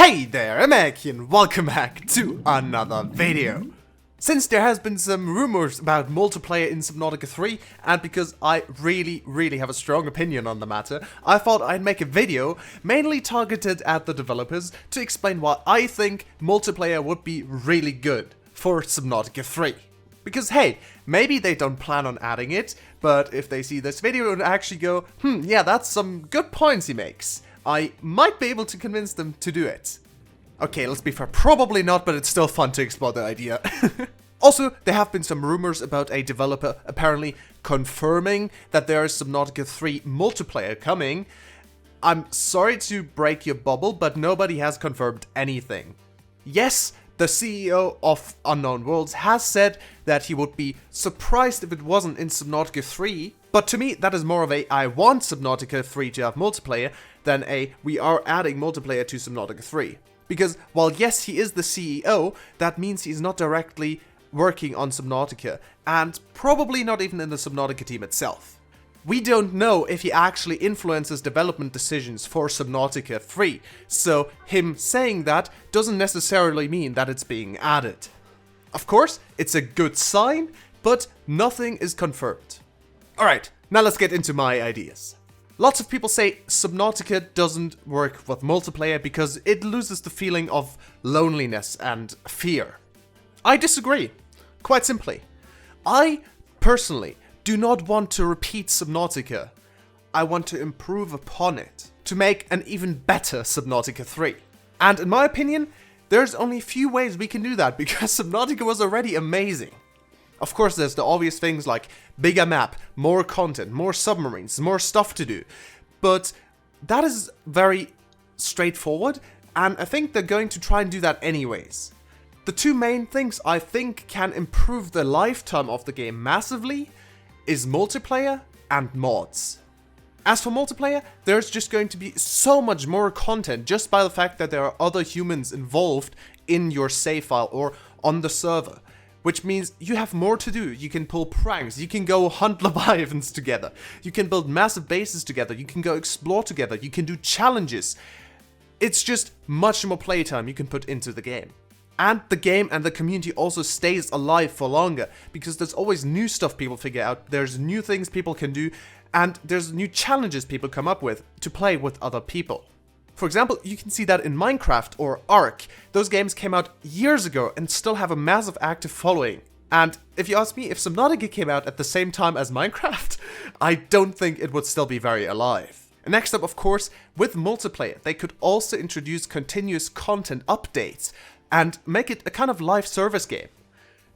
Hey there, I'm Aki and welcome back to another video. Since there has been some rumors about multiplayer in Subnautica 3, and because I really have a strong opinion on the matter, I thought I'd make a video mainly targeted at the developers to explain why I think multiplayer would be really good for Subnautica 3. Because hey, maybe they don't plan on adding it, but if they see this video and actually go, yeah, that's some good points he makes, I might be able to convince them to do it. Okay, let's be fair, probably not, but it's still fun to explore the idea. Also, there have been some rumors about a developer apparently confirming that there is Subnautica 3 multiplayer coming. I'm sorry to break your bubble, but nobody has confirmed anything. Yes, the CEO of Unknown Worlds has said that he would be surprised if it wasn't in Subnautica 3, but to me that is more of a I want Subnautica 3 to have multiplayer than a we are adding multiplayer to Subnautica 3. Because while yes, he is the CEO, that means he's not directly working on Subnautica, and probably not even in the Subnautica team itself. We don't know if he actually influences development decisions for Subnautica 3, so him saying that doesn't necessarily mean that it's being added. Of course, it's a good sign, but nothing is confirmed. Alright, now let's get into my ideas. Lots of people say Subnautica doesn't work with multiplayer because it loses the feeling of loneliness and fear. I disagree. Quite simply, I personally do not want to repeat Subnautica. I want to improve upon it, to make an even better Subnautica 3. And in my opinion, there's only a few ways we can do that because Subnautica was already amazing. Of course, there's the obvious things like bigger map, more content, more submarines, more stuff to do. But that is very straightforward, and I think they're going to try and do that anyways. The two main things I think can improve the lifetime of the game massively is multiplayer and mods. As for multiplayer, there's just going to be so much more content just by the fact that there are other humans involved in your save file or on the server. Which means you have more to do. You can pull pranks, you can go hunt leviathans together, you can build massive bases together, you can go explore together, you can do challenges. It's just much more playtime you can put into the game. And the game and the community also stays alive for longer, because there's always new stuff people figure out, there's new things people can do, and there's new challenges people come up with to play with other people. For example, you can see that in Minecraft or Ark. Those games came out years ago and still have a massive active following. And if you ask me, if Subnautica came out at the same time as Minecraft, I don't think it would still be very alive. And next up, of course, with multiplayer, they could also introduce continuous content updates and make it a kind of live service game.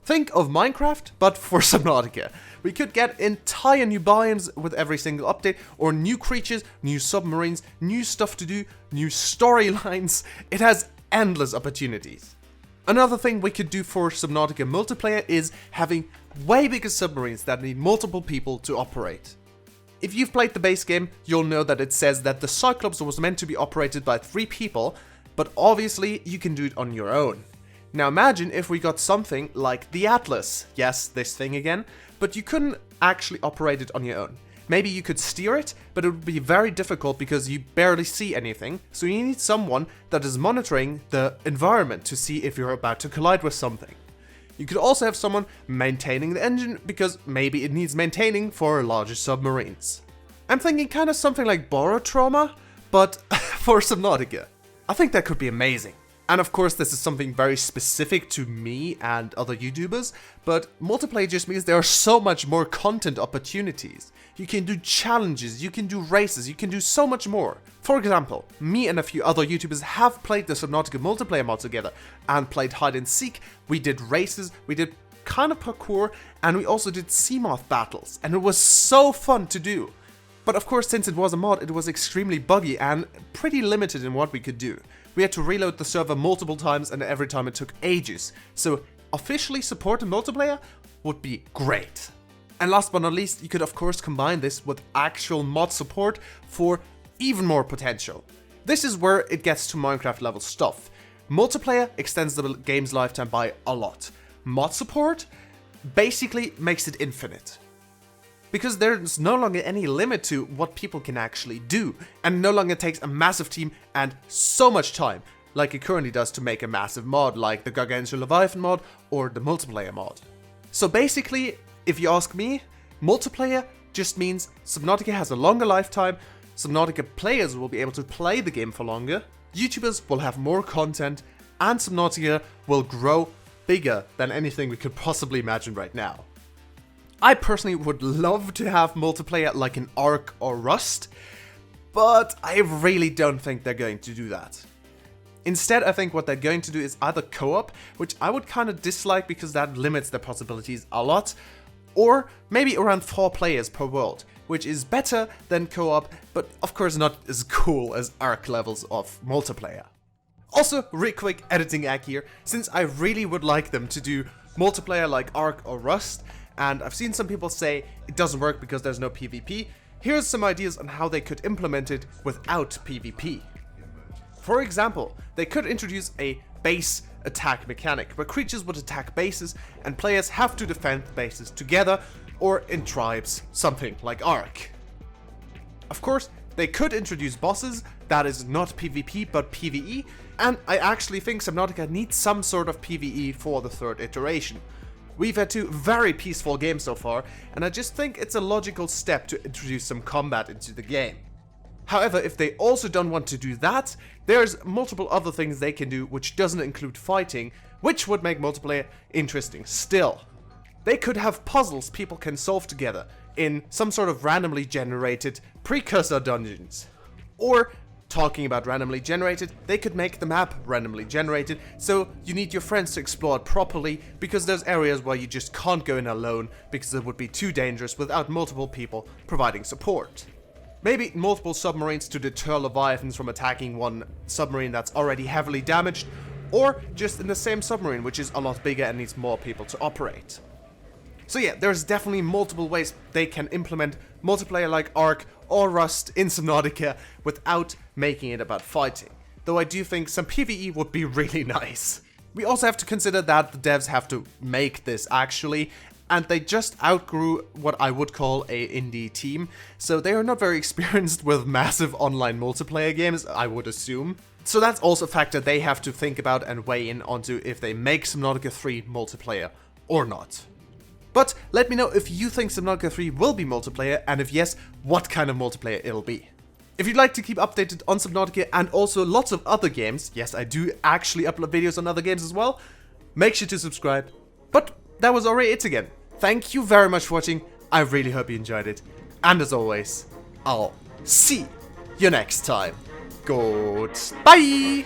Think of Minecraft, but for Subnautica. We could get entire new biomes with every single update, or new creatures, new submarines, new stuff to do, new storylines. It has endless opportunities. Another thing we could do for Subnautica multiplayer is having way bigger submarines that need multiple people to operate. If you've played the base game, you'll know that it says that the Cyclops was meant to be operated by 3 people, but obviously you can do it on your own. Now imagine if we got something like the Atlas, yes, this thing again, but you couldn't actually operate it on your own. Maybe you could steer it, but it would be very difficult because you barely see anything, so you need someone that is monitoring the environment to see if you're about to collide with something. You could also have someone maintaining the engine, because maybe it needs maintaining for larger submarines. I'm thinking kind of something like Barotrauma, but for Subnautica. I think that could be amazing. And of course, this is something very specific to me and other YouTubers, but multiplayer just means there are so much more content opportunities. You can do challenges, you can do races, you can do so much more. For example, me and a few other YouTubers have played the Subnautica multiplayer mod together and played hide and seek. We did races, we did kind of parkour, and we also did sea moth battles, and it was so fun to do. But of course, since it was a mod, it was extremely buggy and pretty limited in what we could do. We had to reload the server multiple times, and every time it took ages. So officially supporting multiplayer would be great. And last but not least, you could of course combine this with actual mod support for even more potential. This is where it gets to Minecraft level stuff. Multiplayer extends the game's lifetime by a lot. Mod support basically makes it infinite. Because there's no longer any limit to what people can actually do, and no longer takes a massive team and so much time. like it currently does to make a massive mod like the Gargantua Leviathan mod or the multiplayer mod. So basically, if you ask me, multiplayer just means Subnautica has a longer lifetime, Subnautica players will be able to play the game for longer, YouTubers will have more content, and Subnautica will grow bigger than anything we could possibly imagine right now. I personally would love to have multiplayer like in Ark or Rust, but I really don't think they're going to do that. Instead, I think what they're going to do is either co-op, which I would kind of dislike because that limits their possibilities a lot, or maybe around 4 players per world, which is better than co-op, but of course not as cool as Ark levels of multiplayer. Also, real quick editing hack here, since I really would like them to do multiplayer like Ark or Rust, and I've seen some people say it doesn't work because there's no PvP, here's some ideas on how they could implement it without PvP. For example, they could introduce a base attack mechanic, where creatures would attack bases and players have to defend the bases together or in tribes, something like Ark. Of course, they could introduce bosses that is not PvP but PvE, and I actually think Subnautica needs some sort of PvE for the 3rd iteration. We've had 2 very peaceful games so far, and I just think it's a logical step to introduce some combat into the game. However, if they also don't want to do that, there's multiple other things they can do which doesn't include fighting, which would make multiplayer interesting still. They could have puzzles people can solve together in some sort of randomly generated precursor dungeons. Or, talking about randomly generated, they could make the map randomly generated, so you need your friends to explore it properly, because there's areas where you just can't go in alone because it would be too dangerous without multiple people providing support. Maybe multiple submarines to deter Leviathans from attacking one submarine that's already heavily damaged, or just in the same submarine which is a lot bigger and needs more people to operate. So yeah, there's definitely multiple ways they can implement multiplayer like Ark or Rust in Subnautica without making it about fighting, though I do think some PvE would be really nice. We also have to consider that the devs have to make this actually, and they just outgrew what I would call a indie team, so they are not very experienced with massive online multiplayer games, I would assume. So that's also a factor they have to think about and weigh in onto if they make Subnautica 3 multiplayer or not. But let me know if you think Subnautica 3 will be multiplayer, and if yes, what kind of multiplayer it'll be. If you'd like to keep updated on Subnautica and also lots of other games, yes, I do actually upload videos on other games as well, make sure to subscribe. But that was already it again. Thank you very much for watching, I really hope you enjoyed it, and as always, I'll see you next time. Goodbye!